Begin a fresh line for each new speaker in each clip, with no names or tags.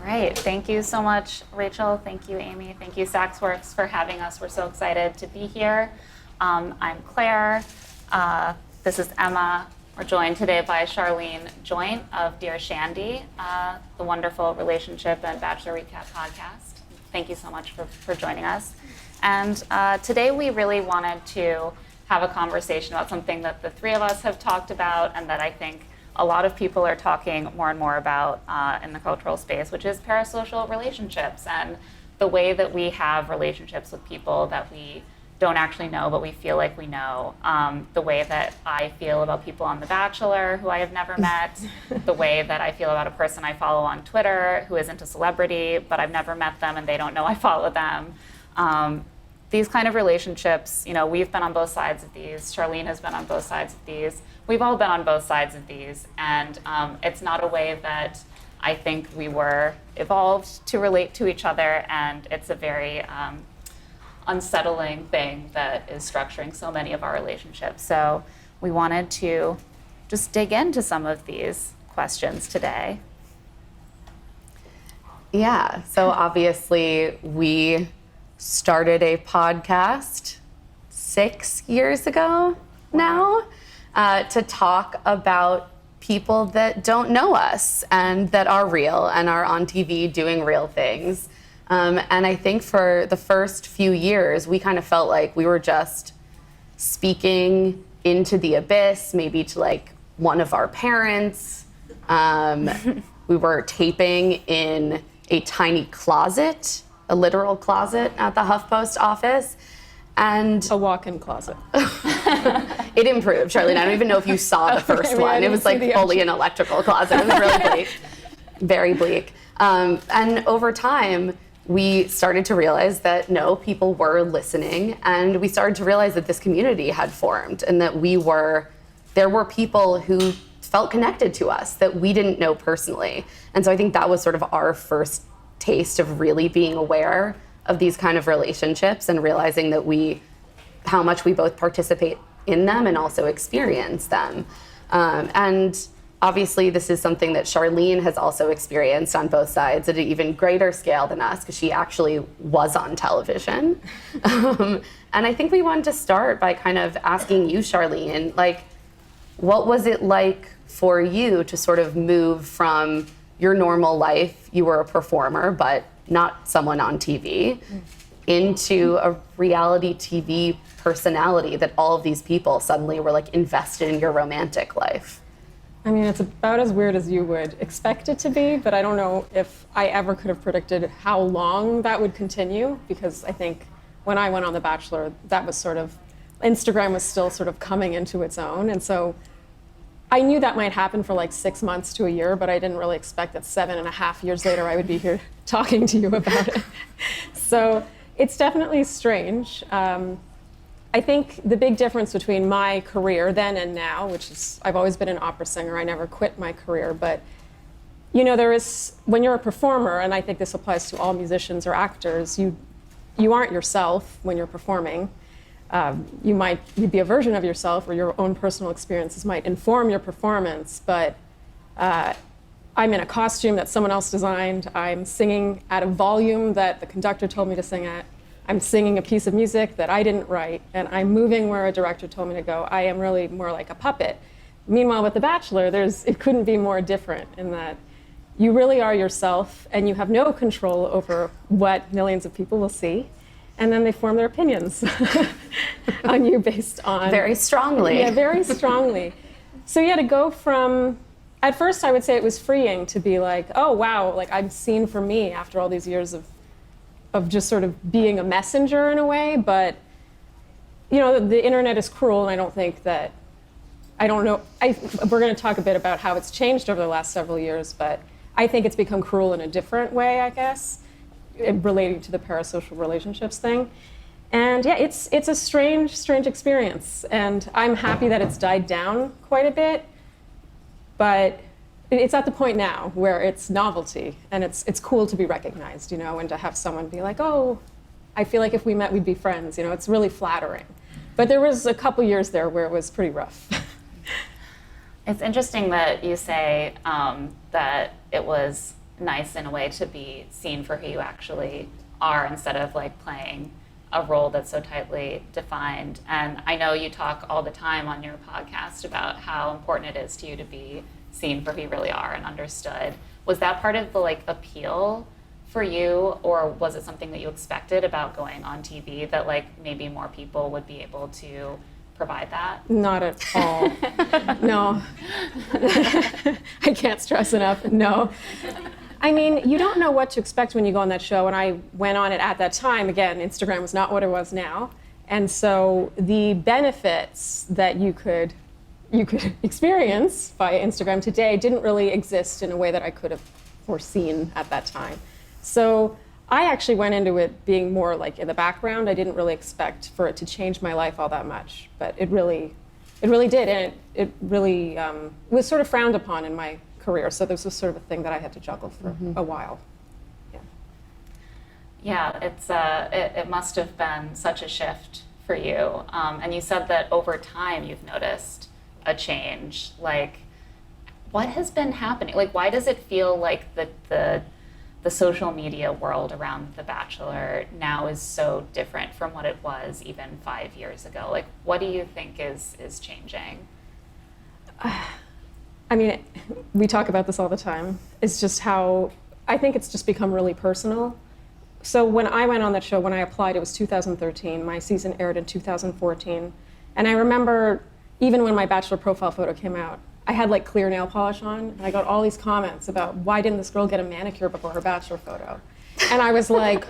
Great. Thank you so much, Rachel. Thank you, Amy. Thank you, SaksWorks, for having us. We're so excited to be here. I'm Claire. This is Emma. We're joined today by Sharleen Joynt of Dear Shandy, the wonderful relationship and Bachelor recap podcast. Thank you so much for joining us. And today we really wanted to have a conversation about something that the three of us have talked about and that I think a lot of people are talking more and more about in the cultural space, which is parasocial relationships and the way that we have relationships with people that we don't actually know, but we feel like we know. The way that I feel about people on The Bachelor who I have never met, the way that I feel about a person I follow on Twitter who isn't a celebrity, but I've never met them and they don't know I follow them. These kind of relationships, we've been on both sides of these. Sharleen has been on both sides of these. We've all been on both sides of these. And it's not a way that I think we were evolved to relate to each other. And it's a very unsettling thing that is structuring so many of our relationships. So we wanted to just dig into some of these questions today.
Yeah, so obviously we started a podcast 6 years ago now to talk about people that don't know us and that are real and are on TV doing real things. And I think for the first few years, we kind of felt like we were just speaking into the abyss, maybe to like one of our parents. We were taping in a tiny closet, a literal closet at the HuffPost office. And
a walk-in closet.
It improved, Sharleen. I don't even know if you saw the first one. It was like fully an electrical closet. It was really bleak, very bleak. And over time, we started to realize that no, people were listening, and we started to realize that this community had formed and that there were people who felt connected to us that we didn't know personally. And so I think that was sort of our first taste of really being aware of these kind of relationships and realizing that how much we both participate in them and also experience them. And obviously this is something that Sharleen has also experienced on both sides at an even greater scale than us, because she actually was on television. And I think we wanted to start by kind of asking you, Sharleen, like, what was it like for you to sort of move from your normal life, you were a performer, but not someone on TV, into a reality TV personality that all of these people suddenly were like invested in your romantic life?
I mean, it's about as weird as you would expect it to be, but I don't know if I ever could have predicted how long that would continue, because I think when I went on The Bachelor, that was Instagram was still sort of coming into its own. And so I knew that might happen for like 6 months to a year, but I didn't really expect that 7.5 years later I would be here talking to you about it. So it's definitely strange. I think the big difference between my career then and now, which is I've always been an opera singer, I never quit my career, but there is, when you're a performer, and I think this applies to all musicians or actors, you aren't yourself when you're performing. You'd be a version of yourself, or your own personal experiences might inform your performance, but I'm in a costume that someone else designed. I'm singing at a volume that the conductor told me to sing at. I'm singing a piece of music that I didn't write, and I'm moving where a director told me to go. I am really more like a puppet. Meanwhile, with The Bachelor, it couldn't be more different in that you really are yourself, and you have no control over what millions of people will see. And then they form their opinions on you based on...
Very strongly.
Yeah, very strongly. So to go from... At first, I would say it was freeing to be like, oh, wow, like I'm seen for me after all these years of just sort of being a messenger in a way. But, the internet is cruel, and I don't think that... I don't know... We're going to talk a bit about how it's changed over the last several years, but I think it's become cruel in a different way, I guess, relating to the parasocial relationships thing. And yeah, it's a strange experience. And I'm happy that it's died down quite a bit, but it's at the point now where it's novelty and it's cool to be recognized, and to have someone be like, oh, I feel like if we met, we'd be friends. It's really flattering. But there was a couple years there where it was pretty rough.
It's interesting that you say that it was nice in a way to be seen for who you actually are instead of like playing a role that's so tightly defined. And I know you talk all the time on your podcast about how important it is to you to be seen for who you really are and understood. Was that part of the like appeal for you, or was it something that you expected about going on TV, that like maybe more people would be able to provide that?
Not at all. No. I can't stress enough. No. I mean, you don't know what to expect when you go on that show. And I went on it at that time. Again, Instagram was not what it was now. And so the benefits that you could experience by Instagram today didn't really exist in a way that I could have foreseen at that time. So I actually went into it being more like in the background. I didn't really expect for it to change my life all that much, but it really did, and it really was sort of frowned upon in my career. So this was sort of a thing that I had to juggle for a while.
Yeah, it must have been such a shift for you. And you said that over time you've noticed a change. Like, what has been happening? Like, why does it feel like the social media world around The Bachelor now is so different from what it was even 5 years ago? Like, what do you think is changing?
I mean, we talk about this all the time. It's just how, I think it's just become really personal. So when I went on that show, when I applied, it was 2013. My season aired in 2014. And I remember, even when my Bachelor profile photo came out, I had like clear nail polish on, and I got all these comments about why didn't this girl get a manicure before her Bachelor photo? And I was like,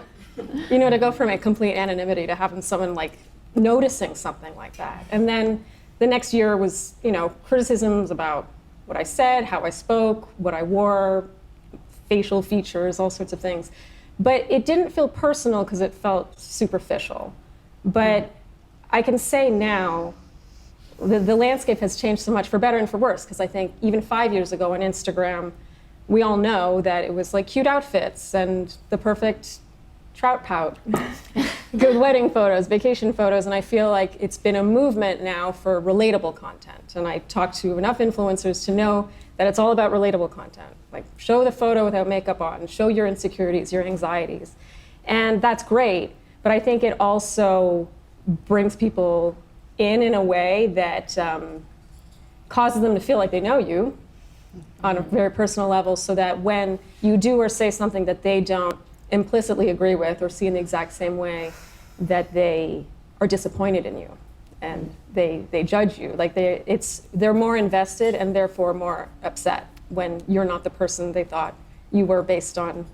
you know, to go from a complete anonymity to having someone like noticing something like that. And then the next year was, you know, criticisms about what I said, how I spoke, what I wore, facial features, all sorts of things. But it didn't feel personal because it felt superficial. But I can say now, the landscape has changed so much for better and for worse, because I think even 5 years ago on Instagram, we all know that it was like cute outfits and the perfect trout pout, good wedding photos, vacation photos, and I feel like it's been a movement now for relatable content. And I talked to enough influencers to know that it's all about relatable content. Like, show the photo without makeup on, show your insecurities, your anxieties. And that's great, but I think it also brings people in a way that causes them to feel like they know you on a very personal level, so that when you do or say something that they don't implicitly agree with or see in the exact same way, that they are disappointed in you and they judge you. Like they're more invested and therefore more upset when you're not the person they thought you were, based on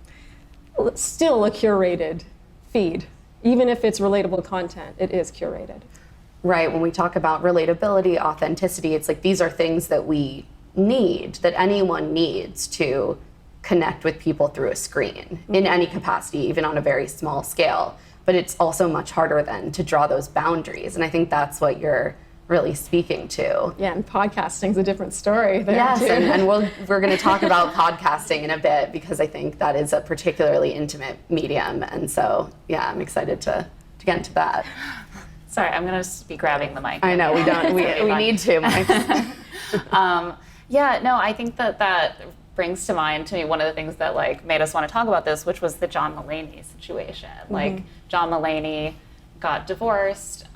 still a curated feed. Even if it's relatable content, it is curated.
Right, when we talk about relatability, authenticity, it's like these are things that we need, that anyone needs to connect with people through a screen in any capacity, even on a very small scale. But it's also much harder then to draw those boundaries. And I think that's what you're really speaking to.
Yeah, and podcasting's a different story there,
yes,
too.
and we're going to talk about podcasting in a bit, because I think that is a particularly intimate medium. And so, yeah, I'm excited to get into that.
Sorry, I'm going to be grabbing the mic.
I know, we need to, Mike.
Yeah, no, I think that brings to mind to me one of the things that like made us want to talk about this, which was the John Mulaney situation. Like, John Mulaney got divorced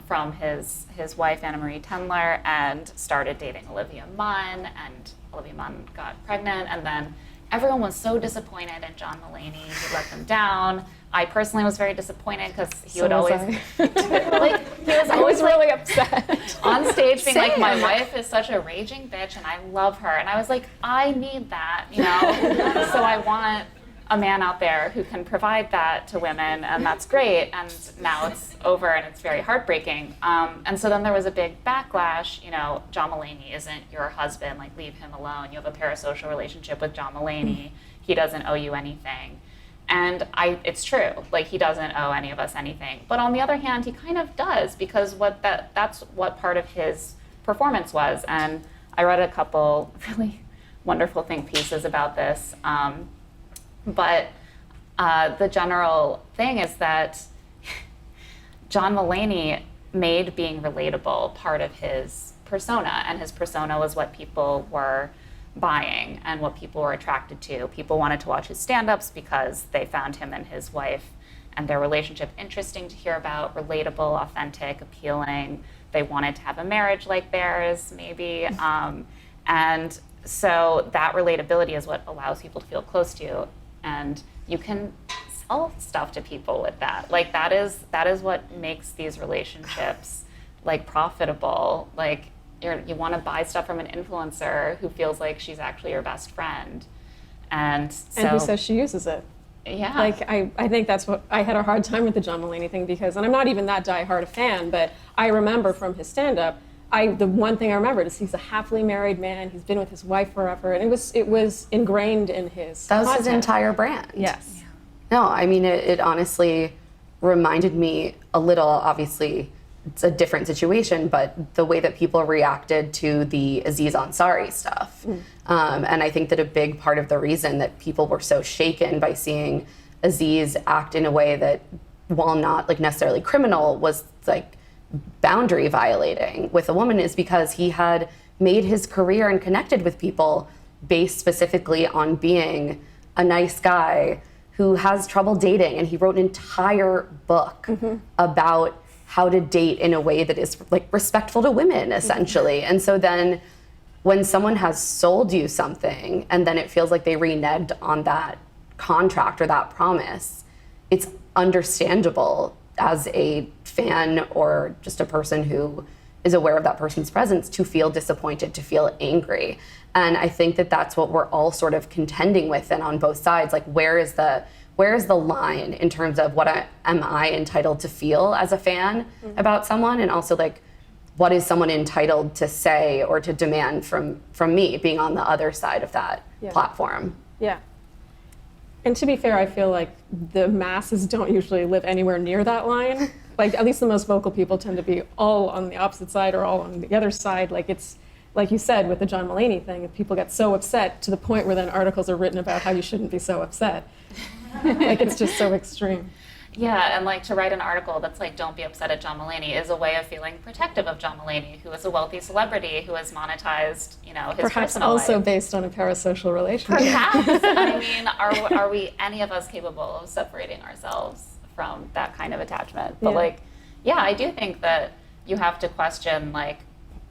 from his wife, Anna Marie Tendler, and started dating Olivia Munn, and Olivia Munn got pregnant, and then everyone was so disappointed in John Mulaney. He let them down. I personally was very disappointed because he would always, like, he was always
really upset
on stage being like, my
Same.
wife is such a raging bitch and I love her. And I was like, I need that, you know? So I want a man out there who can provide that to women, and that's great. And now it's over and it's very heartbreaking. And so then there was a big backlash, you know, John Mulaney isn't your husband, like, leave him alone. You have a parasocial relationship with John Mulaney. He doesn't owe you anything. And it's true, like, he doesn't owe any of us anything. But on the other hand, he kind of does, because that's what part of his performance was. And I read a couple really wonderful think pieces about this. But the general thing is that John Mulaney made being relatable part of his persona, and his persona was what people were buying and what people were attracted to. People wanted to watch his stand-ups because they found him and his wife and their relationship interesting to hear about, relatable, authentic, appealing. They wanted to have a marriage like theirs, maybe. And so that relatability is what allows people to feel close to you. And you can sell stuff to people with that. Like that is what makes these relationships like profitable. Like you want to buy stuff from an influencer who feels like she's actually your best friend. And
who says she uses it.
Yeah.
Like, I think that's what, I had a hard time with the John Mulaney thing because, and I'm not even that diehard a fan, but I remember from his stand-up, the one thing I remembered is he's a happily married man, he's been with his wife forever, and it was ingrained in his
That was
content.
his entire brand.
Yes.
Yeah.
No, I mean, it honestly reminded me a little, obviously, it's a different situation, but the way that people reacted to the Aziz Ansari stuff. And I think that a big part of the reason that people were so shaken by seeing Aziz act in a way that, while not like necessarily criminal, was like boundary violating with a woman is because he had made his career and connected with people based specifically on being a nice guy who has trouble dating. And he wrote an entire book about how to date in a way that is like respectful to women, essentially. And so then when someone has sold you something and then it feels like they reneged on that contract or that promise, it's understandable as a fan or just a person who is aware of that person's presence to feel disappointed, to feel angry. And I think that that's what we're all sort of contending with, and on both sides, like where is the line in terms of what am I entitled to feel as a fan about someone, and also like what is someone entitled to say or to demand from me being on the other side of that platform.
Yeah. And to be fair, I feel like the masses don't usually live anywhere near that line. Like at least the most vocal people tend to be all on the opposite side or all on the other side. Like it's, like you said with the John Mulaney thing, if people get so upset to the point where then articles are written about how you shouldn't be so upset. Like it's just so extreme.
Yeah, and like to write an article that's like, don't be upset at John Mulaney is a way of feeling protective of John Mulaney, who is a wealthy celebrity who has monetized, his
Perhaps
personal
also
life.
based on a parasocial relationship.
Perhaps. I mean, are we any of us capable of separating ourselves from that kind of attachment? But I do think that you have to question like,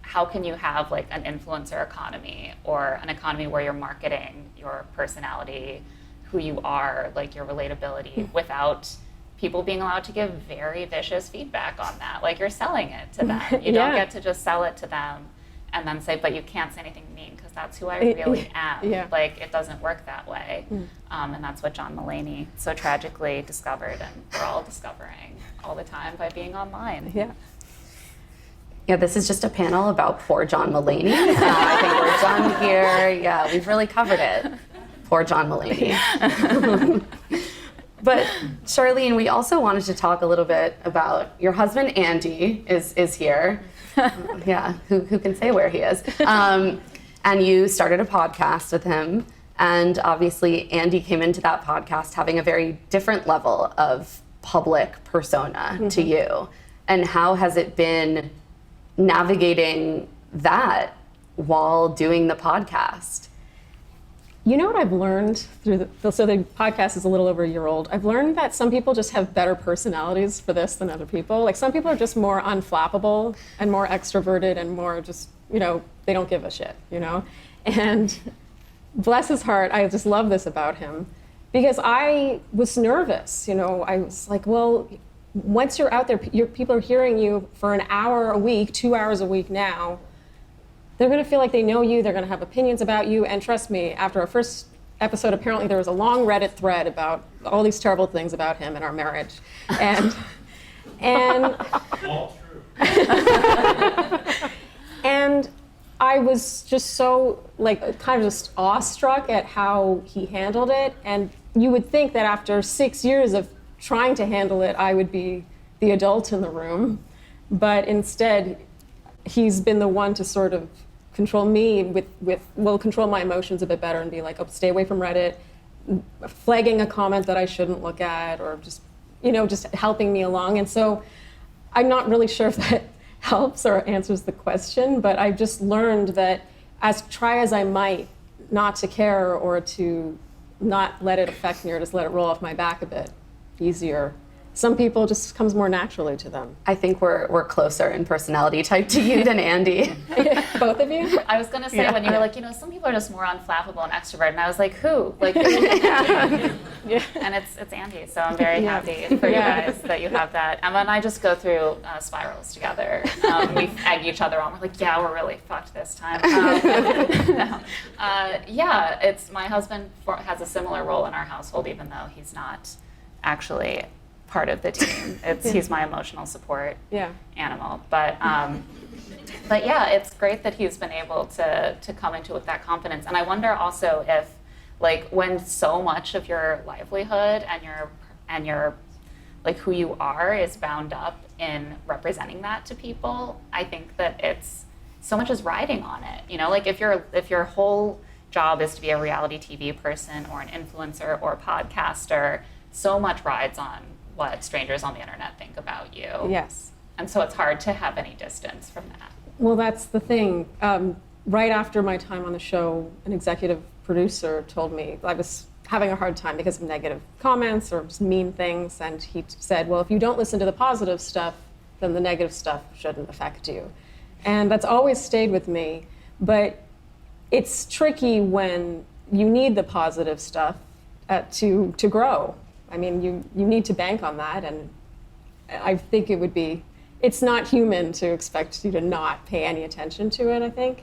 how can you have like an influencer economy or an economy where you're marketing your personality, who you are, like your relatability, without people being allowed to give very vicious feedback on that? Like you're selling it to them. You don't get to just sell it to them and then say, but you can't say anything mean because that's who I really am.
Yeah.
Like it doesn't work that way. And that's what John Mulaney so tragically discovered, and we're all discovering all the time by being online.
Yeah.
Yeah, this is just a panel about poor John Mulaney. I think we're done here. Yeah, we've really covered it. Poor John Mulaney. But Sharleen, we also wanted to talk a little bit about your husband, Andy, is here. Yeah, who can say where he is? And you started a podcast with him. And obviously, Andy came into that podcast having a very different level of public persona to you. And how has it been navigating that while doing the podcast?
You know what I've learned through so the podcast is a little over a year old. I've learned that some people just have better personalities for this than other people. Like some people are just more unflappable and more extroverted and more just, they don't give a shit, And bless his heart, I just love this about him because I was nervous, I was like, well, once you're out there, people are hearing you for an hour a week, 2 hours a week now. They're going to feel like they know you. They're going to have opinions about you. And trust me, after our first episode, apparently there was a long Reddit thread about all these terrible things about him and our marriage. And
all true.
And I was just so kind of just awestruck at how he handled it. And you would think that after 6 years of trying to handle it, I would be the adult in the room. But instead, he's been the one to sort of control me control my emotions a bit better and be like, oh, stay away from Reddit, flagging a comment that I shouldn't look at, or just, just helping me along. And so I'm not really sure if that helps or answers the question, but I've just learned that try as I might not to care or to not let it affect me or just let it roll off my back a bit easier. Some people just comes more naturally to them.
I think we're closer in personality type to you than Andy.
Both of you?
I was going to say when you were like, some people are just more unflappable and extrovert, and I was like, who? Like, who?
Yeah.
And it's Andy, so I'm very happy for you guys that you have that. Emma and I just go through spirals together. We egg each other on. We're like, yeah, we're really fucked this time. It's my husband has a similar role in our household, even though he's not actually part of the team. He's my emotional support animal. But yeah, it's great that he's been able to come into it with that confidence. And I wonder also if, like, when so much of your livelihood and your like who you are is bound up in representing that to people, I think that it's so much is riding on it. Like if your whole job is to be a reality TV person or an influencer or a podcaster, so much rides on what strangers on the internet think about you.
Yes.
And so it's hard to have any distance from that.
Well, that's the thing. Right after my time on the show, an executive producer told me I was having a hard time because of negative comments or just mean things. And he said, well, if you don't listen to the positive stuff, then the negative stuff shouldn't affect you. And that's always stayed with me. But it's tricky when you need the positive stuff to grow. I mean, you need to bank on that, and I think it's not human to expect you to not pay any attention to it, I think,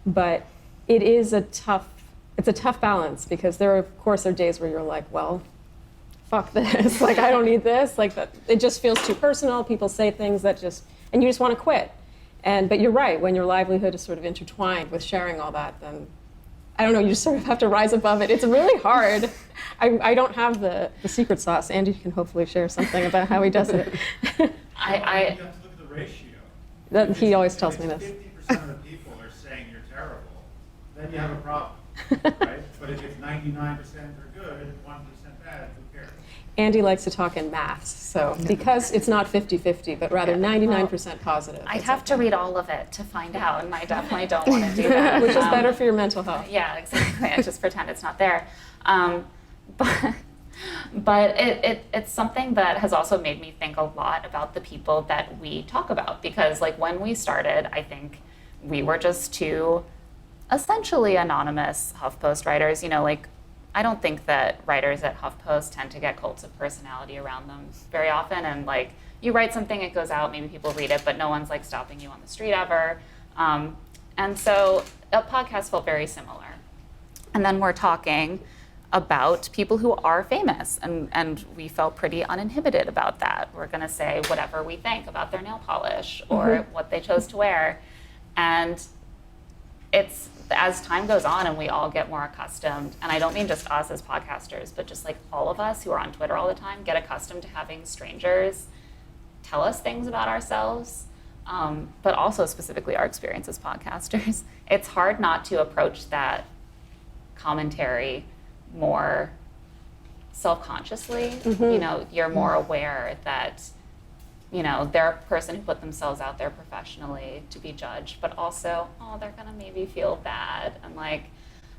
but it's a tough balance, because there are days where you're like, well, fuck this, like, I don't need this, like, it just feels too personal, people say things and you just want to quit. But you're right, when your livelihood is sort of intertwined with sharing all that, then I don't know, you just sort of have to rise above it. It's really hard. I don't have the secret sauce. Andy can hopefully share something about how he does it.
You have to look at the ratio.
He always tells me this.
50% of the people are saying you're terrible, then you have a problem, right? But if it's 99% are good and 1% bad, who cares?
Andy likes to talk in maths, so because it's not 50-50, but rather 99% positive.
I'd have to read all of it to find out, and I definitely don't want to do that.
Which is better for your mental health.
Yeah, exactly. I just pretend it's not there. But it's something that has also made me think a lot about the people that we talk about, because like when we started, I think we were just two essentially anonymous HuffPost writers. Like I don't think that writers at HuffPost tend to get cults of personality around them very often, and like you write something, it goes out, maybe people read it, but no one's like stopping you on the street ever. And so a podcast felt very similar. And then we're talking about people who are famous, and we felt pretty uninhibited about that. We're going to say whatever we think about their nail polish or what they chose to wear. And it's as time goes on and we all get more accustomed, and I don't mean just us as podcasters, but just like all of us who are on Twitter all the time get accustomed to having strangers tell us things about ourselves, but also specifically our experience as podcasters. It's hard not to approach that commentary more self-consciously. You're more aware that they're a person who put themselves out there professionally to be judged, but also they're gonna maybe feel bad, and like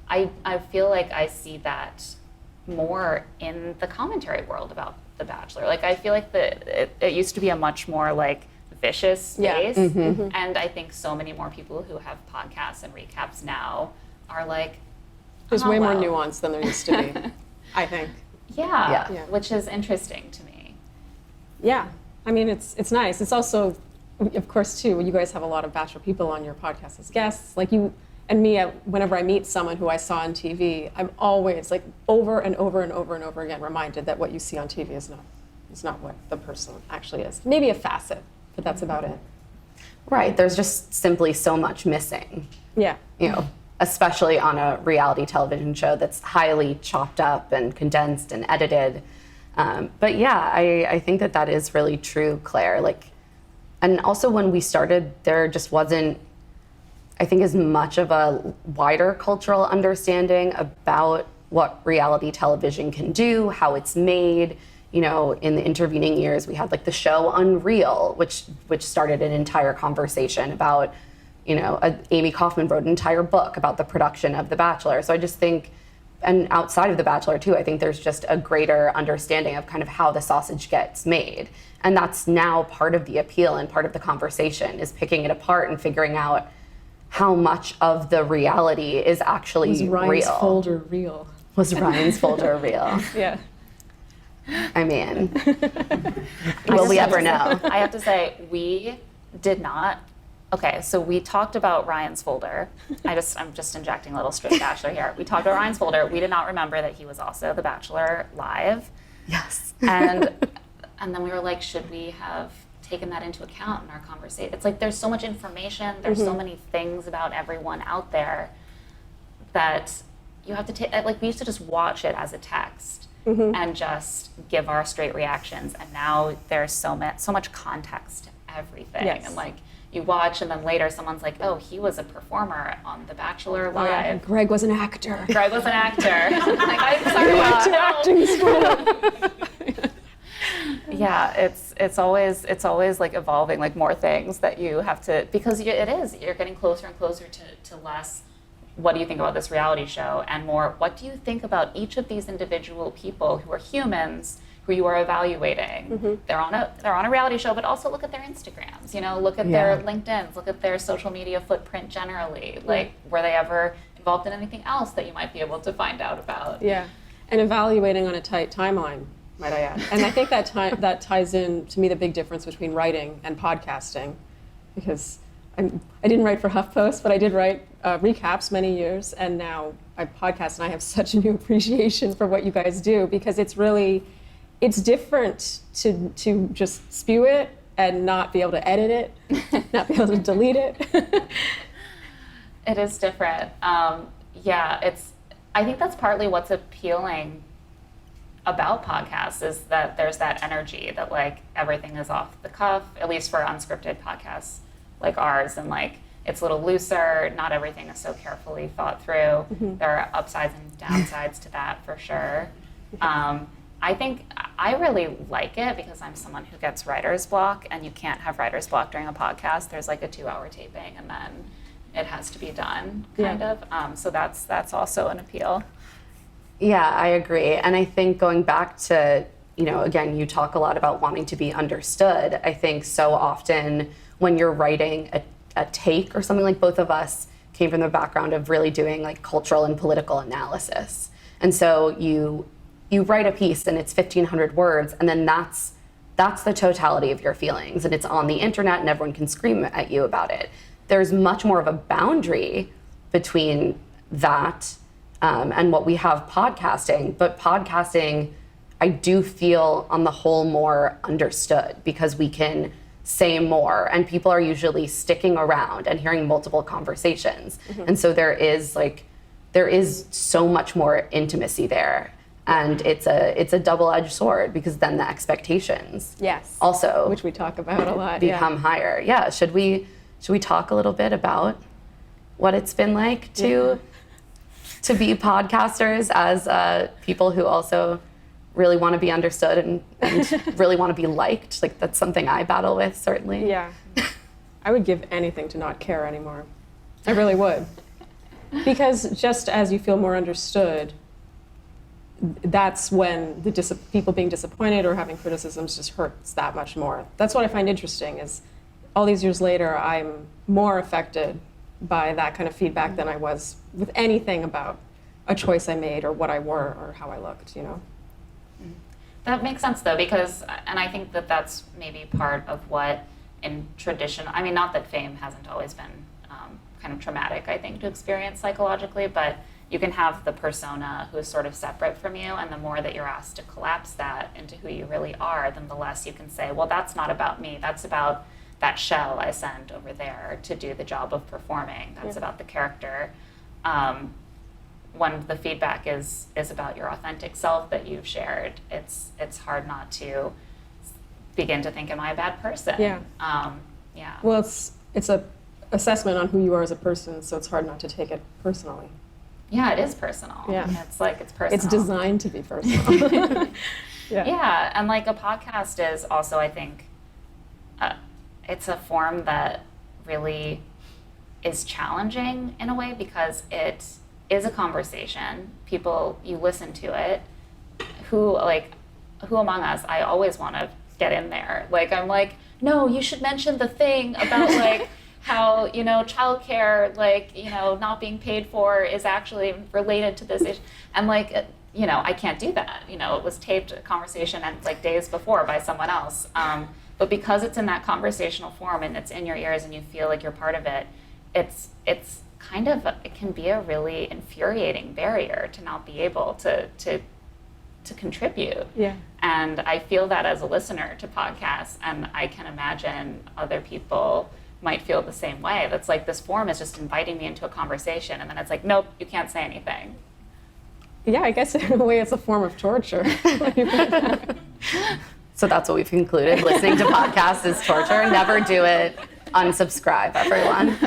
I feel like I see that more in the commentary world about The Bachelor. Like I feel like it used to be a much more like vicious space, and I think so many more people who have podcasts and recaps now are like,
there's way more nuance than there used to be, I think.
Yeah, which is interesting to me.
Yeah, I mean, it's nice. It's also, of course, too, you guys have a lot of Bachelor people on your podcast as guests. Like you and me, whenever I meet someone who I saw on TV, I'm always like over and over and over and over again reminded that what you see on TV is not what the person actually is. Maybe a facet, but that's about it.
Right, there's just simply so much missing.
Yeah.
Especially on a reality television show that's highly chopped up and condensed and edited. But yeah, I think that is really true, Claire. Like, and also when we started, there just wasn't, I think, as much of a wider cultural understanding about what reality television can do, how it's made. In the intervening years, we had like the show Unreal, which started an entire conversation about Amy Kaufman wrote an entire book about the production of The Bachelor. So I just think, and outside of The Bachelor too, I think there's just a greater understanding of kind of how the sausage gets made. And that's now part of the appeal and part of the conversation, is picking it apart and figuring out how much of the reality is actually
Was Ryan's
real.
folder real?
Was Ryan's folder real?
Yeah.
I mean, will we ever know?
I have to say, we did not. Okay, so we talked about Ryan's folder. I'm just injecting a little straight Bachelor here. We talked about Ryan's folder. We did not remember that he was also the Bachelor live.
Yes.
And then we were like, should we have taken that into account in our conversation? It's like there's so much information, there's so many things about everyone out there that you have to take. Like, we used to just watch it as a text and just give our straight reactions, and now there's so much context to everything.
Yes.
And like, you watch, and then later someone's like, oh, he was a performer on The Bachelor Live.
Yeah, and Greg was an actor.
Greg was an actor. I'm like, I'm sorry,
Went to
no.
acting school.
Yeah, it's always like evolving, like more things that you have to, because you're getting closer and closer to less, what do you think about this reality show, and more, what do you think about each of these individual people who are humans who you are evaluating? They're on a reality show, but also look at their Instagrams, look at their LinkedIns, look at their social media footprint generally. Like, were they ever involved in anything else that you might be able to find out about?
Yeah, and evaluating on a tight timeline, might I add. And I think that ties in, to me, the big difference between writing and podcasting, because I didn't write for HuffPost, but I did write recaps many years, and now I podcast, and I have such a new appreciation for what you guys do, because it's different to just spew it and not be able to edit it, not be able to delete it.
It is different. I think that's partly what's appealing about podcasts, is that there's that energy that like everything is off the cuff, at least for unscripted podcasts like ours, and like it's a little looser, not everything is so carefully thought through. There are upsides and downsides to that for sure. I think I really like it because I'm someone who gets writer's block, and you can't have writer's block during a podcast. There's like a 2-hour taping, and then it has to be done, kind of. So that's also an appeal.
Yeah, I agree. And I think going back to, again, you talk a lot about wanting to be understood. I think so often when you're writing a take or something, like both of us came from the background of really doing like cultural and political analysis. And so you write a piece and it's 1,500 words, and then that's the totality of your feelings, and it's on the internet and everyone can scream at you about it. There's much more of a boundary between that and what we have podcasting, but podcasting, I do feel on the whole more understood, because we can say more, and people are usually sticking around and hearing multiple conversations. And so there is so much more intimacy there. And it's a double-edged sword, because then the expectations also,
which we talk about a lot,
become higher. Yeah. Should we talk a little bit about what it's been like to be podcasters as people who also really want to be understood and really want to be liked? Like, that's something I battle with, certainly.
Yeah. I would give anything to not care anymore. I really would. Because just as you feel more understood, that's when the people being disappointed or having criticisms just hurts that much more. That's what I find interesting, is all these years later, I'm more affected by that kind of feedback than I was with anything about a choice I made or what I wore or how I looked,
That makes sense, though, because, and I think that that's maybe part of what in tradition, I mean, not that fame hasn't always been kind of traumatic, I think, to experience psychologically, but you can have the persona who is sort of separate from you, and the more that you're asked to collapse that into who you really are, then the less you can say, well, that's not about me, that's about that shell I sent over there to do the job of performing, that's about the character. When the feedback is about your authentic self that you've shared, it's hard not to begin to think, am I a bad person?
Yeah. Well, it's a assessment on who you are as a person, so it's hard not to take it personally.
Yeah, it is personal.
Yeah.
It's personal.
It's designed to be personal.
Yeah, and like a podcast is also, I think, it's a form that really is challenging in a way because it is a conversation. People, you listen to it. Who among us, I always want to get in there. Like, I'm like, no, you should mention the thing about like how, childcare, like, not being paid for is actually related to this issue. And like, I can't do that. It was taped a conversation and like days before by someone else. But because it's in that conversational form and it's in your ears and you feel like you're part of it, it's kind of, it can be a really infuriating barrier to not be able to contribute.
Yeah.
And I feel that as a listener to podcasts, and I can imagine other people might feel the same way. That's like, this forum is just inviting me into a conversation, and then it's like, nope, you can't say anything.
Yeah, I guess in a way it's a form of torture.
So that's what we've concluded. Listening to podcasts is torture. Never do it. Unsubscribe, everyone.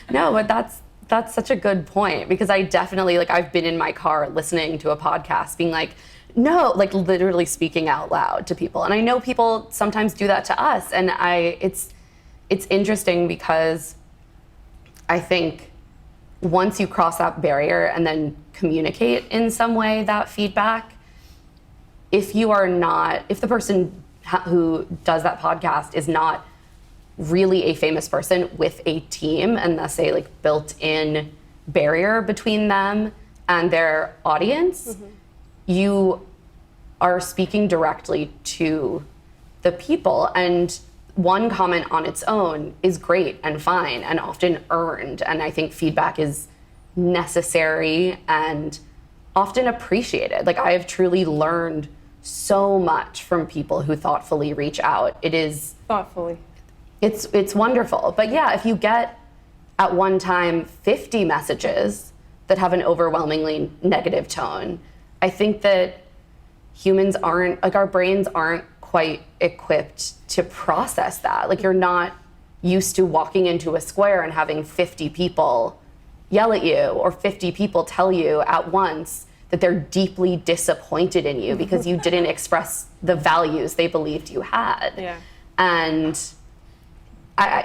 No, but that's such a good point, because I definitely, like, I've been in my car listening to a podcast being like, no, like literally speaking out loud to people. And I know people sometimes do that to us. And it's interesting because I think once you cross that barrier and then communicate in some way that feedback, if the person who does that podcast is not really a famous person with a team and thus a like built-in barrier between them and their audience, you are speaking directly to the people. And one comment on its own is great and fine and often earned. And I think feedback is necessary and often appreciated. Like, I have truly learned so much from people who thoughtfully reach out. It is
Thoughtfully.
It's wonderful. But yeah, if you get at one time 50 messages that have an overwhelmingly negative tone, I think that humans aren't, like, our brains aren't quite equipped to process that. Like, you're not used to walking into a square and having 50 people yell at you or 50 people tell you at once that they're deeply disappointed in you because you didn't express the values they believed you had.
Yeah.
And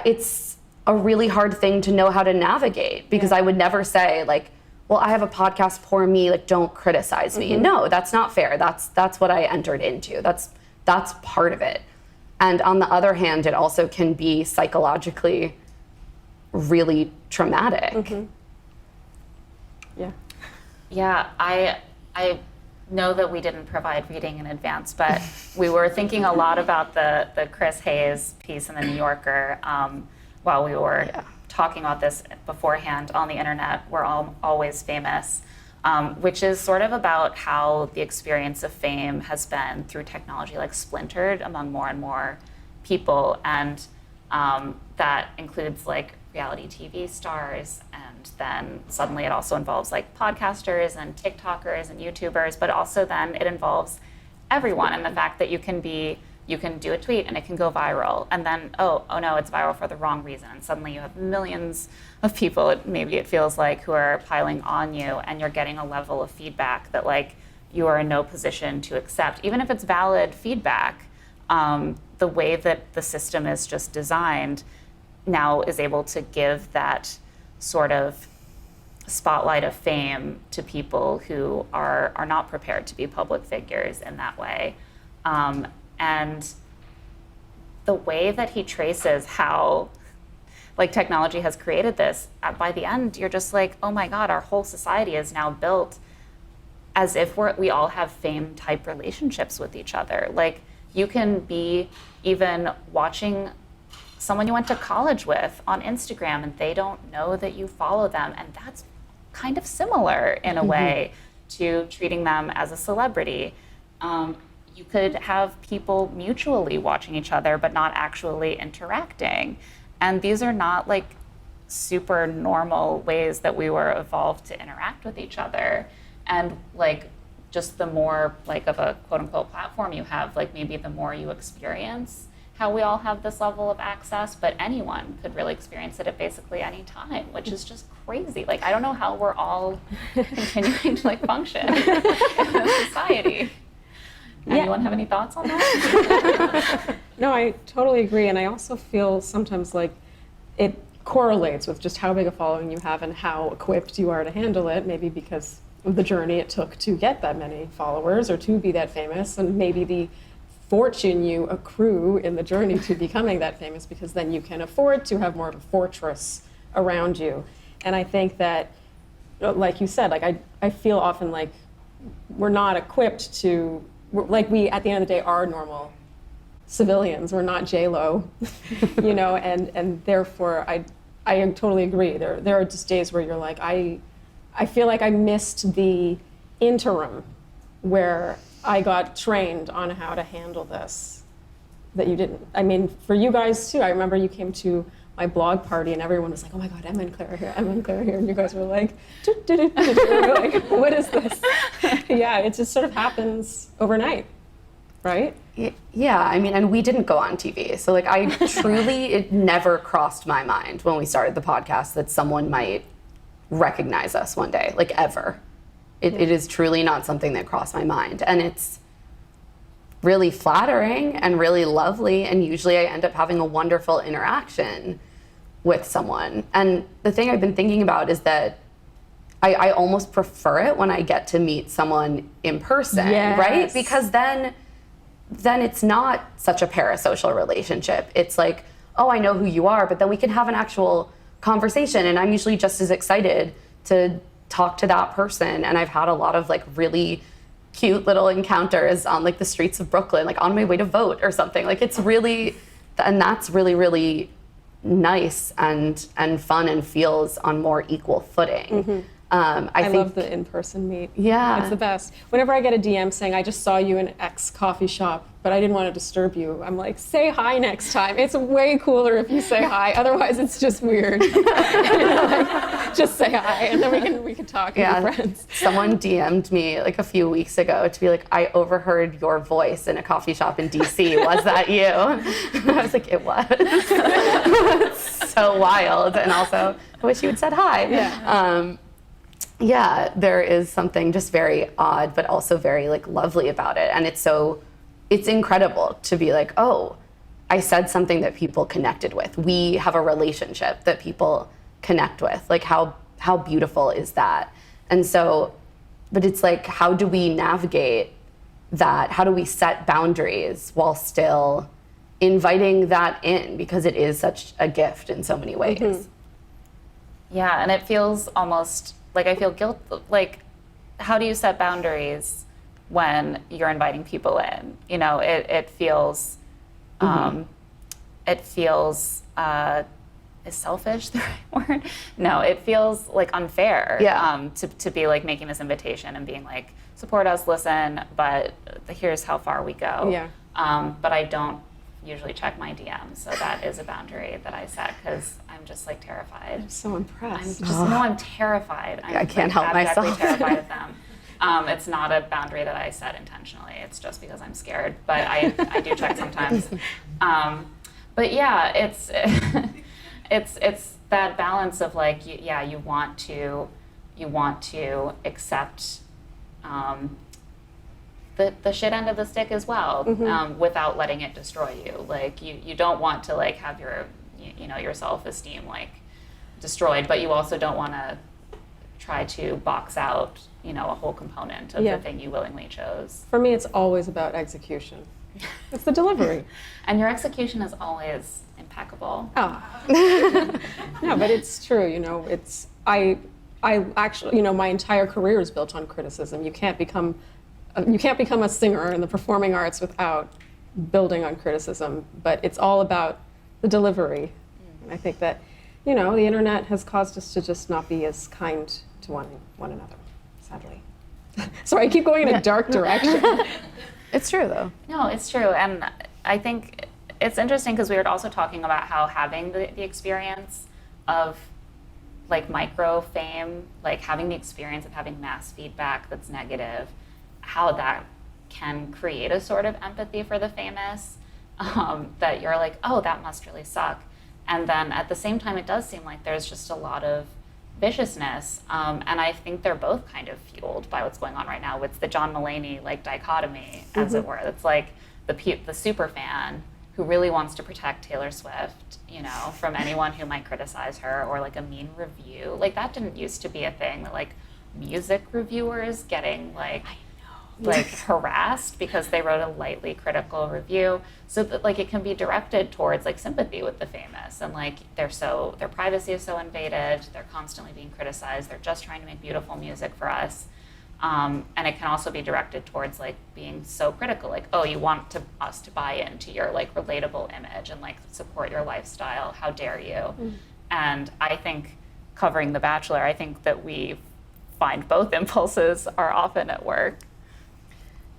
it's a really hard thing to know how to navigate, because I would never say like, well, I have a podcast, poor me, like, don't criticize me. No, that's not fair. That's what I entered into. That's part of it. And on the other hand, it also can be psychologically really traumatic.
Yeah.
Yeah, I know that we didn't provide reading in advance, but we were thinking a lot about the Chris Hayes piece in the New Yorker while we were talking about this beforehand on the internet. We're always famous, which is sort of about how the experience of fame has been, through technology, like splintered among more and more people. And that includes like reality TV stars, and then suddenly it also involves like podcasters and TikTokers and YouTubers, but also then it involves everyone, and the fact that you can do a tweet and it can go viral, and then oh no, it's viral for the wrong reason, and suddenly you have millions of people, maybe it feels like, who are piling on you, and you're getting a level of feedback that like you are in no position to accept, even if it's valid feedback. The way that the system is just designed now is able to give that sort of spotlight of fame to people who are not prepared to be public figures in that way. And the way that he traces how like technology has created this, by the end, you're just like, oh my God, our whole society is now built as if we all have fame type relationships with each other. Like, you can be even watching someone you went to college with on Instagram and they don't know that you follow them. And that's kind of similar in a way to treating them as a celebrity. You could have people mutually watching each other but not actually interacting. And these are not like super normal ways that we were evolved to interact with each other. And like, just the more like of a quote unquote platform you have, like maybe the more you experience how we all have this level of access, but anyone could really experience it at basically any time, which is just crazy. Like, I don't know how we're all continuing to like function in this society. Anyone have any thoughts on that?
No, I totally agree. And I also feel sometimes like correlates with just how big a following you have and how equipped you are to handle it, maybe because of the journey it took to get that many followers or to be that famous, and maybe the fortune you accrue in the journey to becoming that famous, because then you can afford to have more of a fortress around you. And I think that, like you said, like I feel often like we're not equipped to, like we, at the end of the day, are normal civilians. We're not J-Lo, you know, and therefore I totally agree. There are just days where you're like, I feel like I missed the interim where I got trained on how to handle this that you didn't. I mean, for you guys too, I remember you came to my blog party and everyone was like, oh my God, Emma and Claire are here, Emma and Claire are here. And you guys were like, We're like, what is this? Yeah, it just sort of happens overnight, right?
Yeah, I mean, and we didn't go on TV. So like I truly, it never crossed my mind when we started the podcast that someone might recognize us one day, like ever. It is truly not something that crossed my mind. And it's really flattering and really lovely. And usually I end up having a wonderful interaction with someone. And the thing I've been thinking about is that I almost prefer it when I get to meet someone in person,
Yes.
right? Because then it's not such a parasocial relationship. It's like, oh, I know who you are, but then we can have an actual conversation. And I'm usually just as excited to talk to that person. And I've had a lot of like really cute little encounters on like the streets of Brooklyn, like on my way to vote or something. Like it's really, and that's really, really nice and fun and feels on more equal footing.
Mm-hmm.
I think,
love the in-person meet.
Yeah.
It's the best. Whenever I get a DM saying, I just saw you in X coffee shop, but I didn't want to disturb you, I'm like, say hi next time. It's way cooler if you say hi. Otherwise, it's just weird. You know, like, just say hi, and then we can talk and be friends.
Someone DM'd me like a few weeks ago to be like, I overheard your voice in a coffee shop in DC. Was that you? And I was like, it was. It's so wild. And also, I wish you had said hi.
Yeah.
Yeah, there is something just very odd, but also very like lovely about it. And it's incredible to be like, oh, I said something that people connected with. We have a relationship that people connect with. Like how beautiful is that? And so, but it's like, how do we navigate that? How do we set boundaries while still inviting that in? Because it is such a gift in so many ways.
Mm-hmm.
Yeah, and it feels almost like I feel guilt. Like, how do you set boundaries when you're inviting people in? You know, it feels, is selfish the right word? No, it feels like unfair.
Yeah.
To be like making this invitation and being like, support us, listen, but here's how far we go.
Yeah.
But I don't usually check my DMs, so that is a boundary that I set because I'm just like terrified.
I'm so impressed.
I'm terrified.
I can't
like,
help
abjectly
myself.
terrified of them. It's not a boundary that I set intentionally. It's just because I'm scared. But I do check sometimes. But yeah, it's that balance of like, you want to accept the shit end of the stick as well, without letting it destroy you. Like you don't want to like have your your self-esteem like destroyed, but you also don't want to try to box out a whole component of the thing you willingly chose.
For me, it's always about execution. It's the delivery.
And your execution is always impeccable.
Oh. No, but it's true. It's I actually my entire career is built on criticism. You can't become a singer in the performing arts without building on criticism, but it's all about the delivery. And I think that, the internet has caused us to just not be as kind to one another, sadly. Sorry, I keep going in a dark direction.
It's true though.
No, it's true. And I think it's interesting because we were also talking about how having the experience of like micro fame, like having the experience of having mass feedback that's negative, how that can create a sort of empathy for the famous, that you're like, oh, that must really suck. And then at the same time, it does seem like there's just a lot of viciousness. And I think they're both kind of fueled by what's going on right now with the John Mulaney like dichotomy, as it were. It's like the super fan who really wants to protect Taylor Swift, you know, from anyone who might criticize her, or like a mean review. Like that didn't used to be a thing, that like music reviewers getting like harassed because they wrote a lightly critical review. So that like it can be directed towards like sympathy with the famous, and like their privacy is so invaded, they're constantly being criticized, they're just trying to make beautiful music for us. And it can also be directed towards like being so critical, like, oh, you want us to buy into your like relatable image and like support your lifestyle, how dare you? And I think covering The Bachelor, I think that we find both impulses are often at work.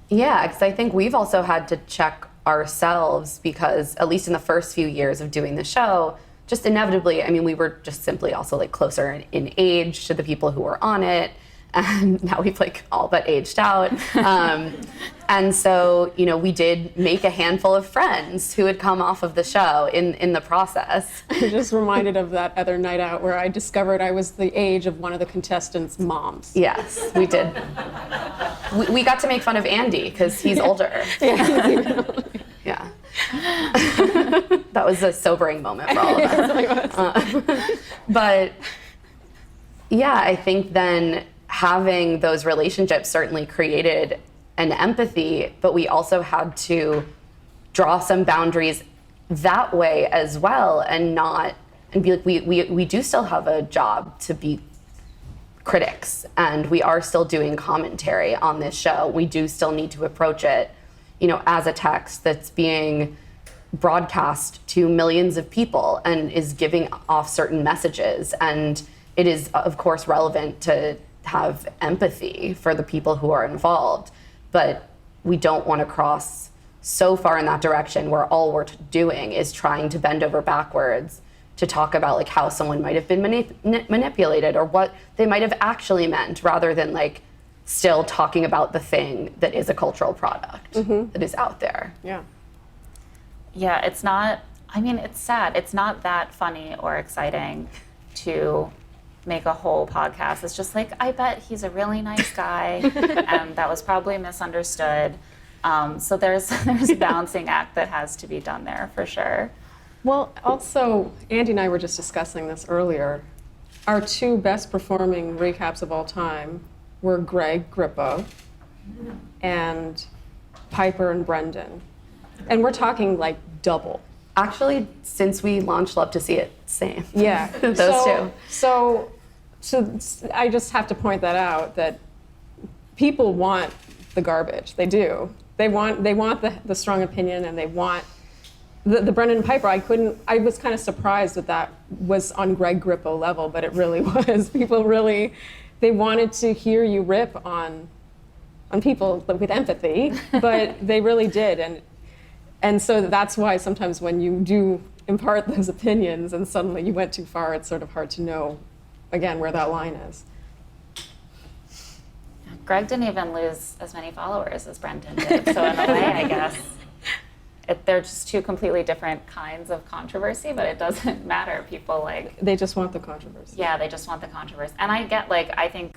Yeah, because I think we've also had to check ourselves, because at least in the first few years of doing the show, just inevitably, I mean, we were just simply also like closer in age to the people who were on it. And now we've like all but aged out. And so, you know, we did make a handful of friends who had come off of the show in the process.
I'm just reminded of that other night out where I discovered I was the age of one of the contestants' moms.
Yes, we did. We got to make fun of Andy because he's older. Yeah. That was a sobering moment for all of us. But yeah, I think then having those relationships certainly created an empathy, but we also had to draw some boundaries that way as well, and be like, we do still have a job to be critics, and we are still doing commentary on this show. We do still need to approach it, you know, as a text that's being broadcast to millions of people and is giving off certain messages. And it is, of course, relevant to have empathy for the people who are involved, but we don't want to cross so far in that direction where all we're doing is trying to bend over backwards to talk about like how someone might have been manipulated or what they might have actually meant, rather than like still talking about the thing that is a cultural product that is out there.
Yeah, it's not, I mean, it's sad. It's not that funny or exciting to make a whole podcast. It's just like, I bet he's a really nice guy, and that was probably misunderstood. So there's a balancing act that has to be done there for sure.
Well, also, Andy and I were just discussing this earlier. Our two best performing recaps of all time were Greg Grippo and Piper and Brendan. And we're talking like double.
Actually, since we launched Love to See It, same.
Yeah.
Those two.
So I just have to point that out, that people want the garbage. They do. They want the strong opinion, and they want the Brendan and Piper. I was kind of surprised that was on Greg Grippo level, but it really was. People really, they wanted to hear you rip on people with empathy, but they really did. And so that's why sometimes when you do impart those opinions and suddenly you went too far, it's sort of hard to know, again, where that line is.
Greg didn't even lose as many followers as Brendan did, so in a way, I guess, they're just two completely different kinds of controversy, but it doesn't matter. People like...
They just want the controversy.
Yeah, they just want the controversy. And I get, like, I think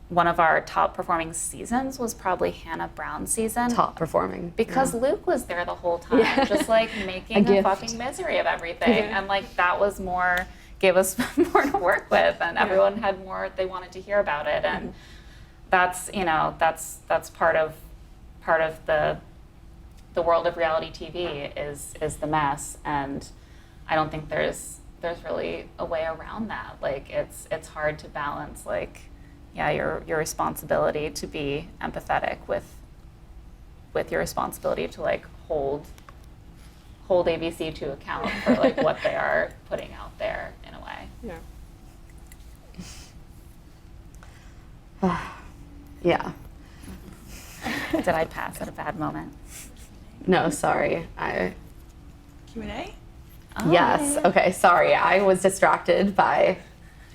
one of our top performing seasons was probably Hannah Brown's season.
Top performing.
Because Luke was there the whole time, just like making a fucking misery of everything. And like that was more, gave us more to work with, and everyone had more they wanted to hear about it. And that's, you know, that's part of the world of reality TV is the mess. And I don't think there's really a way around that. Like it's hard to balance, like, your responsibility to be empathetic with your responsibility to like hold ABC to account for like what they are putting out there in a way.
Yeah.
Did I pass at a bad moment?
No, sorry.
Q&A?
Yes. Okay, sorry. I was distracted by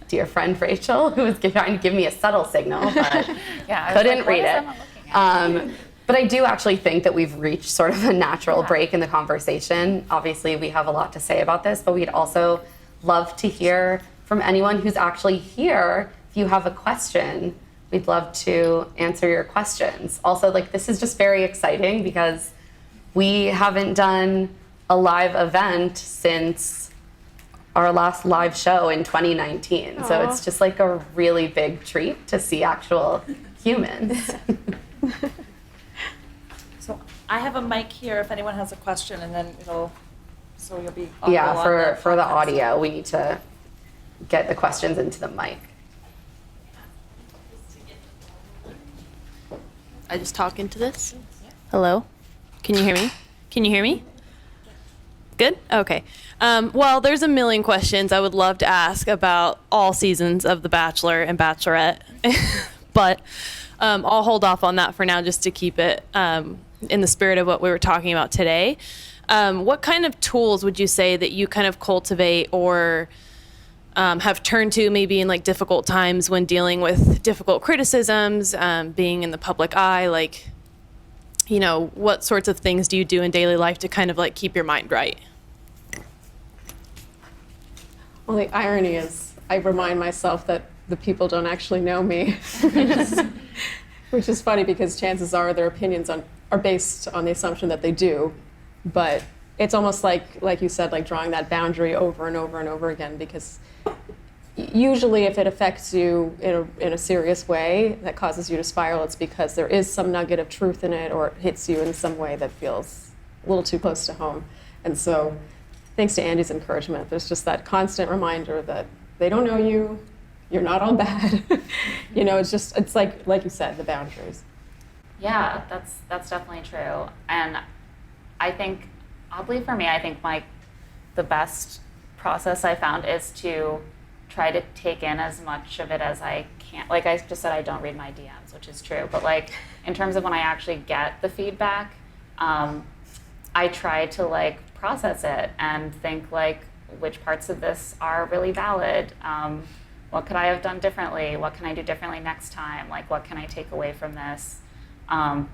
dear friend Rachel, who was trying to give me a subtle signal, but couldn't read it. But I do actually think that we've reached sort of a natural break in the conversation. Obviously, we have a lot to say about this, but we'd also love to hear from anyone who's actually here. If you have a question, we'd love to answer your questions. Also, like, this is just very exciting because we haven't done a live event since our last live show in 2019. So it's just like a really big treat to see actual humans.
So I have a mic here if anyone has a question, and then you'll be
Yeah,
audible on
for the
podcast.
audio, we need to get the questions into the mic.
I just talk into this? Hello? Can you hear me? Can you hear me? Good? Okay. Well, there's a million questions I would love to ask about all seasons of The Bachelor and Bachelorette, but I'll hold off on that for now just to keep it in the spirit of what we were talking about today. What kind of tools would you say that you kind of cultivate or have turned to maybe in like difficult times when dealing with difficult criticisms, being in the public eye? Like, you know, what sorts of things do you do in daily life to kind of like keep your mind right?
Well, the irony is I remind myself that the people don't actually know me, which is funny because chances are their opinions are based on the assumption that they do. But it's almost like you said, like drawing that boundary over and over and over again, because usually if it affects you in a serious way that causes you to spiral, it's because there is some nugget of truth in it, or it hits you in some way that feels a little too close to home. And so thanks to Andy's encouragement, there's just that constant reminder that they don't know you, you're not all bad. You know, it's like you said, the boundaries.
Yeah, that's definitely true. And I think, oddly for me, I think the best process I found is to try to take in as much of it as I can. Like I just said, I don't read my DMs, which is true. But like in terms of when I actually get the feedback, I try to like process it and think like which parts of this are really valid. What could I have done differently? What can I do differently next time? Like what can I take away from this?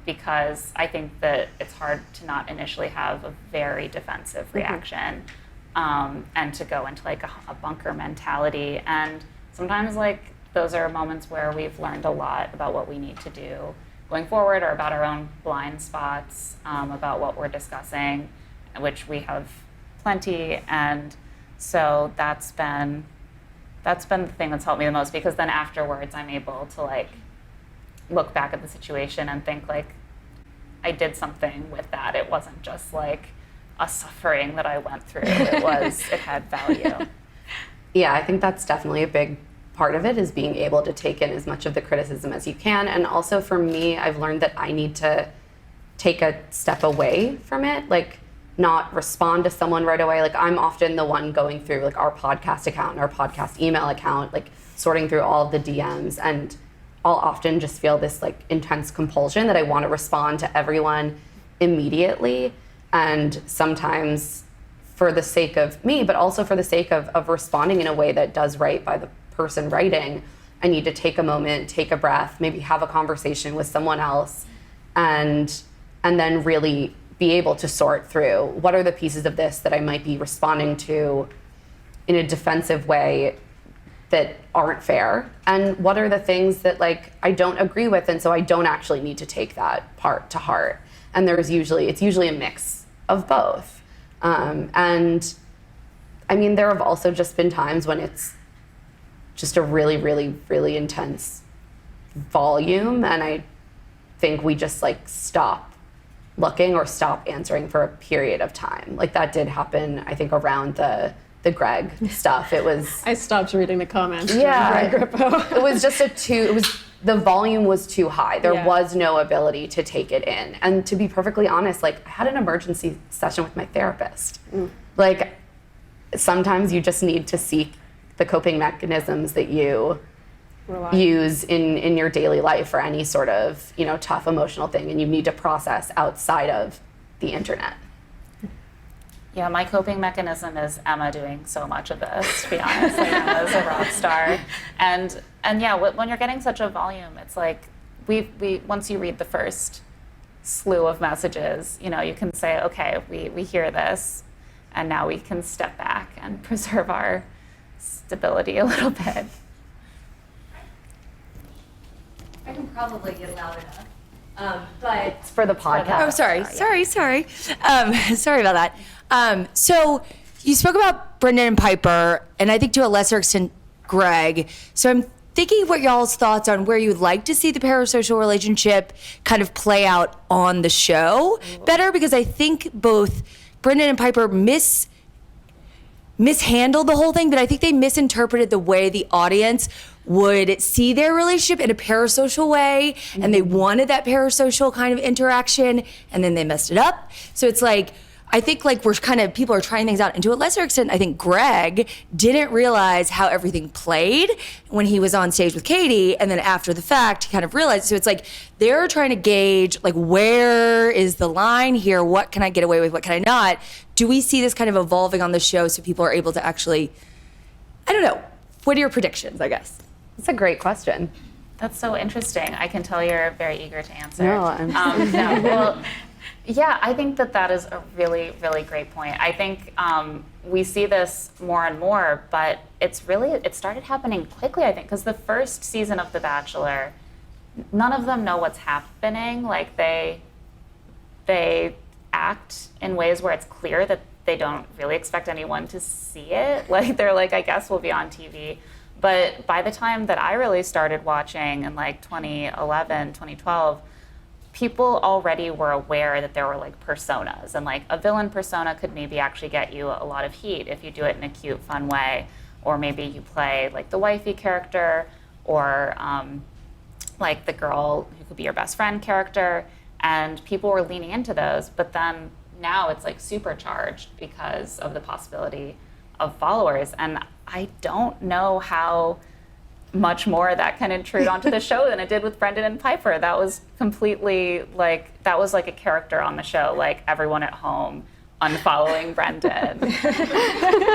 Because I think that it's hard to not initially have a very defensive reaction, and to go into like a bunker mentality. And sometimes like those are moments where we've learned a lot about what we need to do going forward, or about our own blind spots, about what we're discussing, which we have plenty. And so that's been the thing that's helped me the most, because then afterwards I'm able to like look back at the situation and think like I did something with that. It wasn't just like a suffering that I went through. It had value.
Yeah, I think that's definitely a big part of it, is being able to take in as much of the criticism as you can. And also for me, I've learned that I need to take a step away from it, like not respond to someone right away. Like I'm often the one going through like our podcast account and our podcast email account, like sorting through all of the DMs, and I'll often just feel this like intense compulsion that I want to respond to everyone immediately. And sometimes for the sake of me, but also for the sake of responding in a way that does right by the person writing, I need to take a moment, take a breath, maybe have a conversation with someone else, and then really be able to sort through what are the pieces of this that I might be responding to in a defensive way that aren't fair, and what are the things that like I don't agree with, and so I don't actually need to take that part to heart. And it's usually a mix of both. And I mean, there have also just been times when it's just a really, really, really intense volume, and I think we just like stop looking or stop answering for a period of time. Like that did happen, I think, around the Greg stuff. It was
I stopped reading the comments.
Yeah,
Greg Grippo.
it was just the volume was too high. There
Yeah.
was no ability to take it in. And to be perfectly honest, like I had an emergency session with my therapist. Like sometimes you just need to seek the coping mechanisms that you use in your daily life for any sort of, you know, tough emotional thing, and you need to process outside of the internet.
Yeah, my coping mechanism is Emma doing so much of this, to be honest. Like Emma's a rock star. And yeah, when you're getting such a volume, it's like we once you read the first slew of messages, you know, you can say, okay, we hear this, and now we can step back and preserve our stability a little bit.
I can probably get loud enough. But
It's for the podcast.
oh, sorry. Sorry about that. So you spoke about Brendan and Piper, and I think to a lesser extent, Greg. So I'm thinking what y'all's thoughts on where you'd like to see the parasocial relationship kind of play out on the show better, because I think both Brendan and Piper mishandled the whole thing, but I think they misinterpreted the way the audience would see their relationship in a parasocial way, and they wanted that parasocial kind of interaction, and then they messed it up. So it's like, I think like people are trying things out. And to a lesser extent, I think Greg didn't realize how everything played when he was on stage with Katie. And then after the fact, he kind of realized. So it's like, they're trying to gauge like, where is the line here? What can I get away with? What can I not? Do we see this kind of evolving on the show so people are able to actually, I don't know. What are your predictions, I guess?
That's a great question.
That's so interesting. I can tell you're very eager to answer.
No, I'm
well, yeah, I think that is a really, really great point. I think we see this more and more, but it started happening quickly, I think, because the first season of The Bachelor, none of them know what's happening. Like they act in ways where it's clear that they don't really expect anyone to see it. Like they're like, I guess we'll be on TV. But by the time that I really started watching in like 2011, 2012, people already were aware that there were like personas, and like a villain persona could maybe actually get you a lot of heat if you do it in a cute, fun way, or maybe you play like the wifey character, or like the girl who could be your best friend character, and people were leaning into those. But then now it's like supercharged because of the possibility of followers, and I don't know how much more that can intrude onto the show than it did with Brendan and Piper. That was completely like, that was like a character on the show, like everyone at home unfollowing Brendan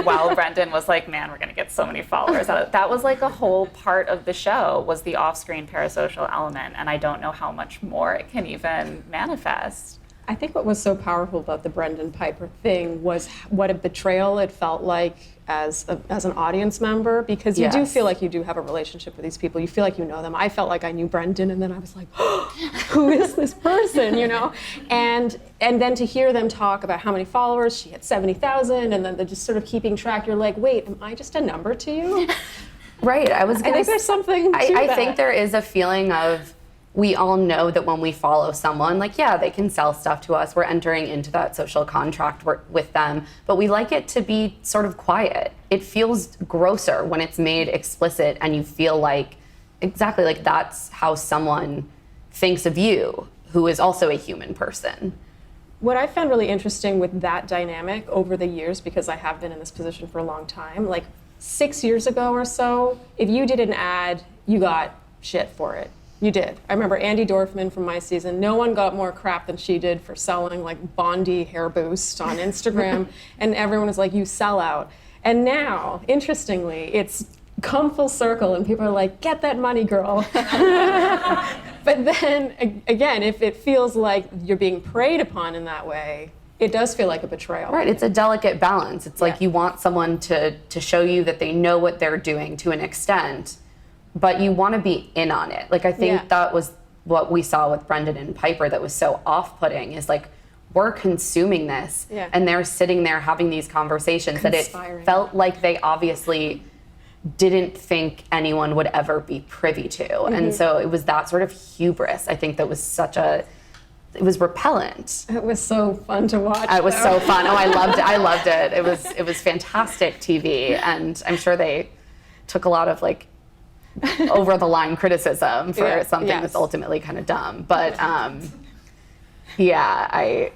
while Brendan was like, man, we're gonna get so many followers out of it. That was like a whole part of the show, was the off-screen parasocial element, and I don't know how much more it can even manifest.
I think what was so powerful about the Brendan Piper thing was what a betrayal it felt like as an audience member, because you do feel like you do have a relationship with these people. You feel like you know them. I felt like I knew Brendan, and then I was like, oh, who is this person, you know? And then to hear them talk about how many followers, she had 70,000, and then they're just sort of keeping track, you're like, wait, am I just a number to you?
Right, I think
there's something to
I
that.
think there is a feeling of, we all know that when we follow someone, like, yeah, they can sell stuff to us. We're entering into that social contract with them, but we like it to be sort of quiet. It feels grosser when it's made explicit, and you feel like, exactly, like that's how someone thinks of you, who is also a human person.
What I found really interesting with that dynamic over the years, because I have been in this position for a long time, like 6 years ago or so, if you did an ad, you got shit for it. You did. I remember Andy Dorfman from my season. No one got more crap than she did for selling like Bondi hair boost on Instagram. And everyone was like, you sell out. And now, interestingly, it's come full circle, and people are like, get that money, girl. But then again, if it feels like you're being preyed upon in that way, it does feel like a betrayal.
Right, it's a delicate balance. It's like you want someone to show you that they know what they're doing to an extent, but you want to be in on it. Like, I think that was what we saw with Brendan and Piper that was so off-putting, is like, we're consuming this, and they're sitting there having these conversations that it felt like they obviously didn't think anyone would ever be privy to. And so it was that sort of hubris, I think, that was it was repellent.
It was so fun to watch.
It was so fun. Oh, I loved it. It was fantastic TV, and I'm sure they took a lot of like over the line criticism for something that's ultimately kind of dumb. But it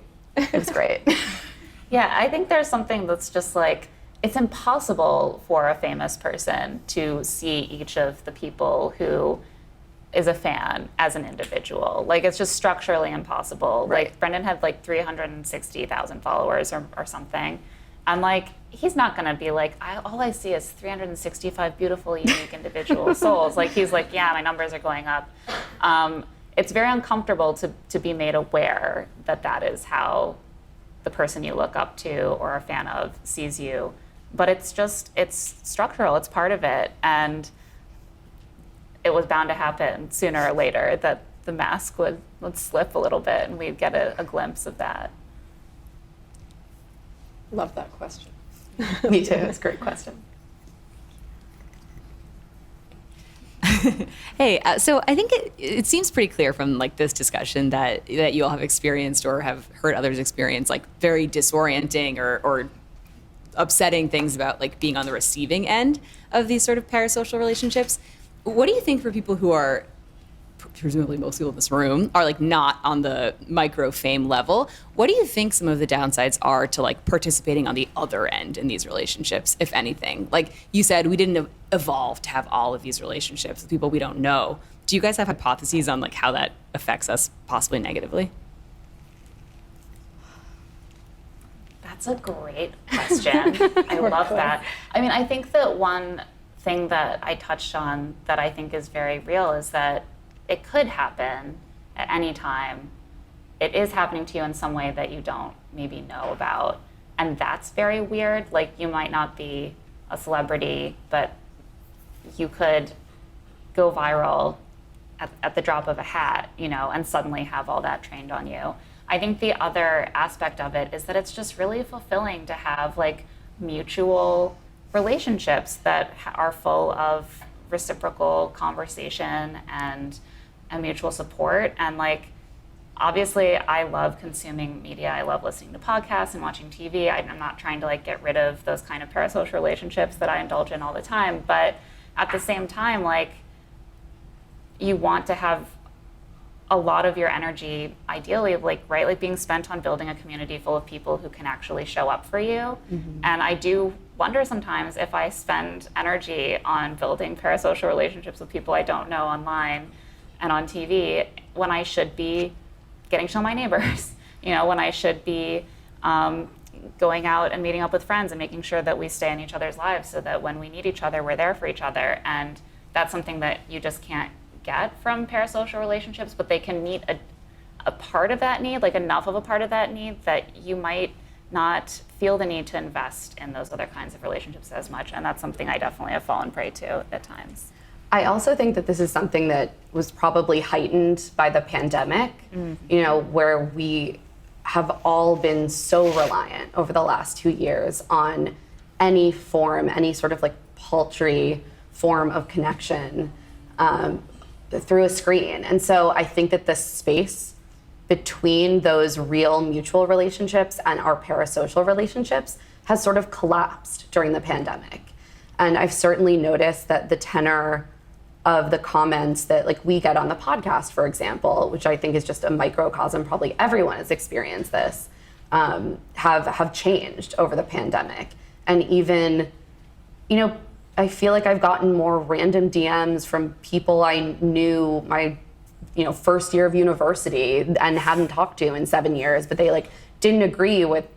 was great.
Yeah, I think there's something that's just like, it's impossible for a famous person to see each of the people who is a fan as an individual. Like, it's just structurally impossible. Right. Like, Brendan had like 360,000 followers or something. And like, he's not gonna be like, all I see is 365 beautiful, unique individual souls. Like, he's like, yeah, my numbers are going up. It's very uncomfortable to be made aware that is how the person you look up to or are a fan of sees you. But it's structural, it's part of it. And it was bound to happen sooner or later that the mask would slip a little bit and we'd get a glimpse of that.
Love that question.
Me too. It's a great question.
Hey, so I think it seems pretty clear from like this discussion that you all have experienced or have heard others experience like very disorienting or upsetting things about like being on the receiving end of these sort of parasocial relationships. What do you think for people who are, presumably most people in this room, are like not on the micro fame level? What do you think some of the downsides are to like participating on the other end in these relationships, if anything? Like you said, we didn't evolve to have all of these relationships with people we don't know. Do you guys have hypotheses on like how that affects us possibly negatively?
That's a great question. I love that. I mean, I think that one thing that I touched on that I think is very real is that it could happen at any time. It is happening to you in some way that you don't maybe know about. And that's very weird. Like, you might not be a celebrity, but you could go viral at the drop of a hat, you know, and suddenly have all that trained on you. I think the other aspect of it is that it's just really fulfilling to have like mutual relationships that are full of reciprocal conversation and mutual support. And like, obviously I love consuming media. I love listening to podcasts and watching TV. I'm not trying to like get rid of those kind of parasocial relationships that I indulge in all the time. But at the same time, like, you want to have a lot of your energy, ideally, like, right, like being spent on building a community full of people who can actually show up for you. Mm-hmm. And I do wonder sometimes if I spend energy on building parasocial relationships with people I don't know online and on TV when I should be getting to know my neighbors, you know, when I should be going out and meeting up with friends and making sure that we stay in each other's lives so that when we need each other, we're there for each other. And that's something that you just can't get from parasocial relationships, but they can meet a part of that need, like enough of a part of that need that you might not feel the need to invest in those other kinds of relationships as much. And that's something I definitely have fallen prey to at times.
I also think that this is something that was probably heightened by the pandemic, you know, where we have all been so reliant over the last 2 years on any form, any sort of like paltry form of connection through a screen. And so I think that the space between those real mutual relationships and our parasocial relationships has sort of collapsed during the pandemic. And I've certainly noticed that the tenor of the comments that like we get on the podcast, for example, which I think is just a microcosm, probably everyone has experienced this, have changed over the pandemic. And even, you know, I feel like I've gotten more random DMs from people I knew my, you know, first year of university and hadn't talked to in 7 years, but they like didn't agree with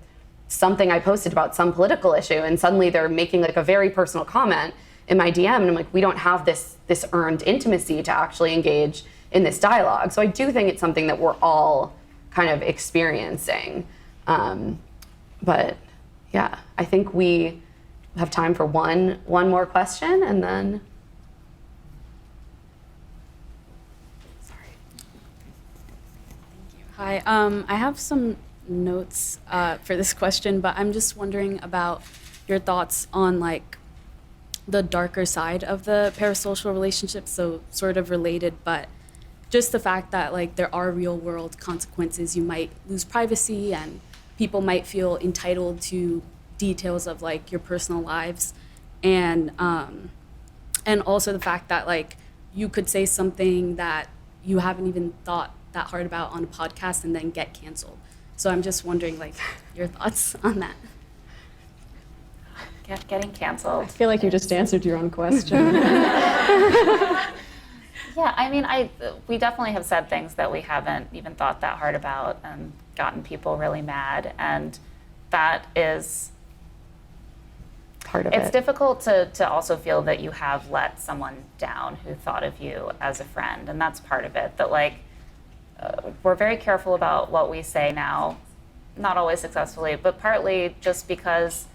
something I posted about some political issue, and suddenly they're making like a very personal comment in my DM, and I'm like, we don't have this earned intimacy to actually engage in this dialogue. So I do think it's something that we're all kind of experiencing. But yeah, I think we have time for one more question, and then. Sorry.
Hi, I have some notes for this question, but I'm just wondering about your thoughts on like the darker side of the parasocial relationships, so sort of related, but just the fact that like there are real world consequences. You might lose privacy and people might feel entitled to details of like your personal lives, and also the fact that like you could say something that you haven't even thought that hard about on a podcast and then get canceled. So I'm just wondering like your thoughts on that.
Getting canceled.
I feel like you just answered your own question.
Yeah, I mean, we definitely have said things that we haven't even thought that hard about and gotten people really mad, and that is
Part of it.
It's difficult to also feel that you have let someone down who thought of you as a friend, and that's part of it. That like we're very careful about what we say now, not always successfully, but partly just because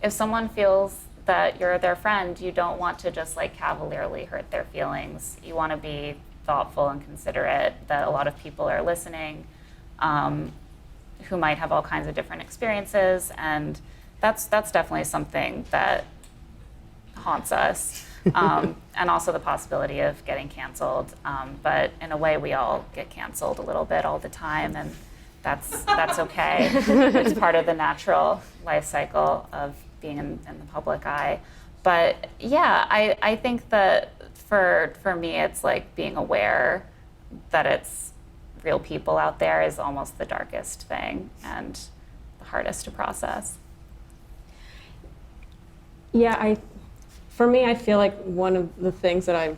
if someone feels that you're their friend, you don't want to just like cavalierly hurt their feelings. You want to be thoughtful and considerate, that a lot of people are listening who might have all kinds of different experiences, and that's definitely something that haunts us. And also the possibility of getting canceled. But in a way, we all get canceled a little bit all the time, and that's okay. It's part of the natural life cycle of being in the public eye. But yeah, I think that for me, it's like being aware that it's real people out there is almost the darkest thing and the hardest to process.
Yeah, for me, I feel like one of the things that I've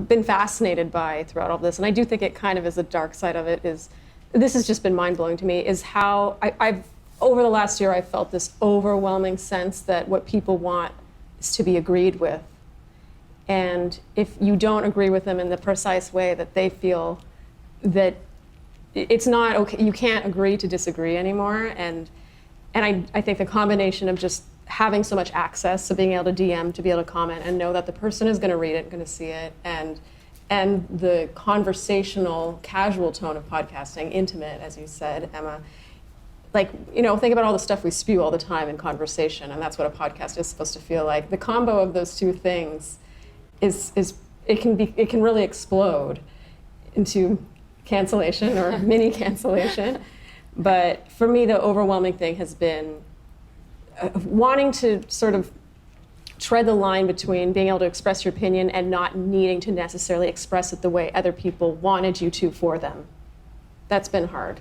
been fascinated by throughout all this, and I do think it kind of is a dark side of it, is this has just been mind-blowing to me, is how I've over the last year, I've felt this overwhelming sense that what people want is to be agreed with. And if you don't agree with them in the precise way that they feel, that it's not okay, you can't agree to disagree anymore. And I think the combination of just having so much access, so being able to DM, to be able to comment and know that the person is going to read it, going to see it, and the conversational, casual tone of podcasting, intimate, as you said, Emma. Like, think about all the stuff we spew all the time in conversation, and that's what a podcast is supposed to feel like. The combo of those two things it can really explode into cancellation or mini cancellation. But for me, the overwhelming thing has been wanting to sort of tread the line between being able to express your opinion and not needing to necessarily express it the way other people wanted you to for them. That's been hard.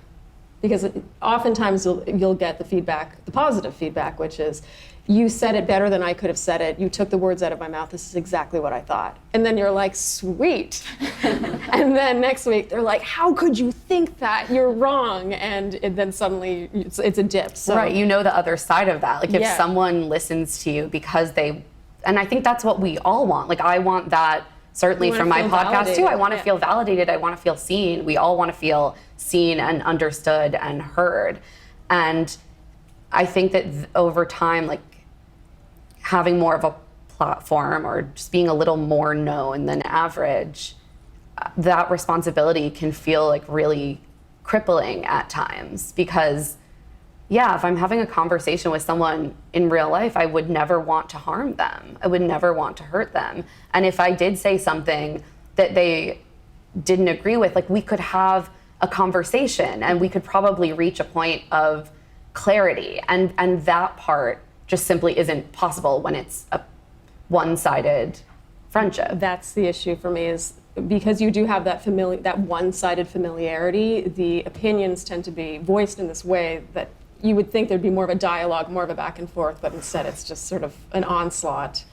Because oftentimes you'll get the feedback, the positive feedback, which is, you said it better than I could have said it. You took the words out of my mouth. This is exactly what I thought. And then you're like, sweet. And then next week, they're like, how could you think that? You're wrong. And then suddenly it's a dip. So.
Right, you know the other side of that. Like if
Yeah.
someone listens to you because and I think that's what we all want. Like I want that certainly
You
from
wanna
my
feel
podcast too.
validated.
I want to
Yeah.
feel validated. I want to feel seen. We all want to feel seen and understood and heard. And I think that over time, like having more of a platform or just being a little more known than average, that responsibility can feel like really crippling at times. Because yeah, if I'm having a conversation with someone in real life, I would never want to harm them. I would never want to hurt them. And if I did say something that they didn't agree with, like we could have a conversation and we could probably reach a point of clarity. And that part just simply isn't possible when it's a one-sided friendship.
That's the issue for me, is because you do have that one-sided familiarity, the opinions tend to be voiced in this way that you would think there'd be more of a dialogue, more of a back and forth, but instead it's just sort of an onslaught.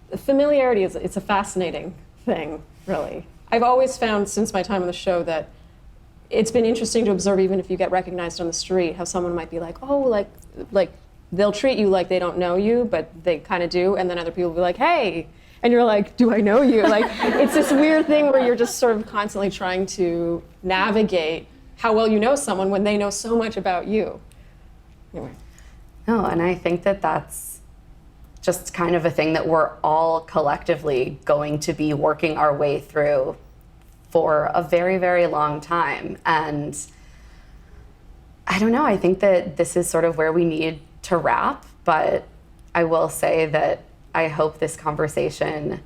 The familiarity it's a fascinating thing, really. I've always found since my time on the show that it's been interesting to observe, even if you get recognized on the street, how someone might be like, oh, like they'll treat you like they don't know you, but they kind of do, and then other people will be like, hey, and you're like, do I know you? Like, it's this weird thing where you're just sort of constantly trying to navigate how well you know someone when they know so much about you. Anyway.
No, and I think that that's just kind of a thing that we're all collectively going to be working our way through for a very, very long time. And I don't know, I think that this is sort of where we need to wrap, but I will say that I hope this conversation,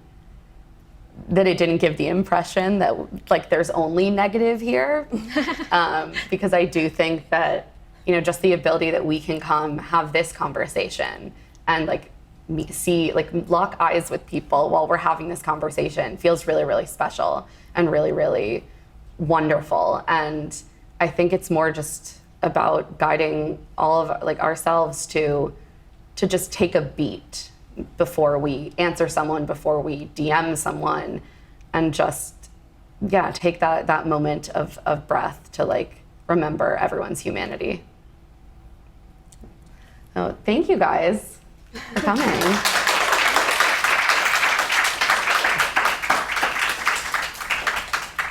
that it didn't give the impression that like there's only negative here, because I do think that, just the ability that we can come have this conversation and like lock eyes with people while we're having this conversation feels really, really special and really, really wonderful. And I think it's more just about guiding all of ourselves to just take a beat before we answer someone, before we DM someone, and just, take that moment of breath to remember everyone's humanity. So thank you guys for coming.